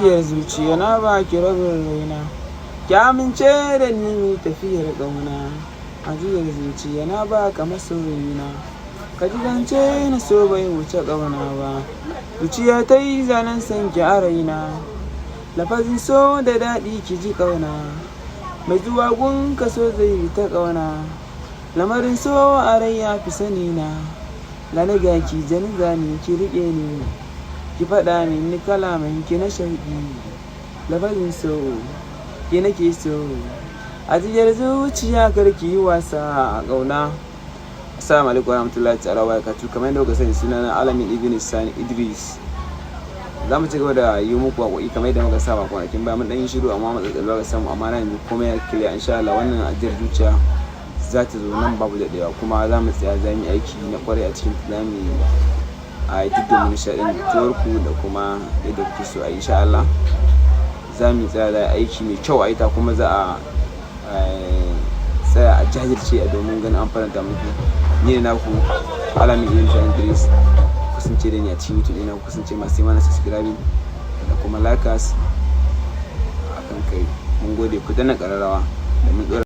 ajiyar zuciya na baki rabin raina, ki amince da ni tafiyar ƙauna. Ajiyar zuciya na baka masoyina, ka ji zance na so bai wuce ƙauna ba. Zuciya ta yi zanen san ki a raina, lafazin so da daɗi ki ji ƙauna. Mai zuwa gun ka so zai yi ta ƙauna, lamarin so a rai ya fi sani na. Gani ga ki jani zani ki riƙe ni, ki faɗa min ni kalaman ki na shauƙi. Lafazin so ki nake so, ajiyar zuciya kar ki yi wasa a ƙauna. Assalamu alaikum warahmatullahi ta'ala wabarakatuh. Kamar yadda kuka sani, sunana Alamin Ibn Sani Idris. Za mu ci gaba da yi muku waƙoƙi kamar yadda muka saba kwanakin baya. Mun ɗan yi shiru amma matsatsalwa ga samu, amma na yanzu komai ya kiliya. Insha Allah wannan ajiyar zuciya za ta zo nan babu daɗewa, kuma za mu tsaya za mu yi aiki na ƙwarai a cikin za mu yi a duk da nishaɗantuwar ku da kuma yadda kuke so a yi. Insha Allah za mu tsaya da aiki mai kyau a ita, kuma za a tsaya a jajirce a domin ganin an faranta muku. Ni ne naku Alamin Ibn Sani Idris. Kusance da ni a cikin YouTube ɗina, kusance masu yi mana subscribing da kuma like us a kan kai. Mun gode, ku danna ƙararrawa da mun ɗora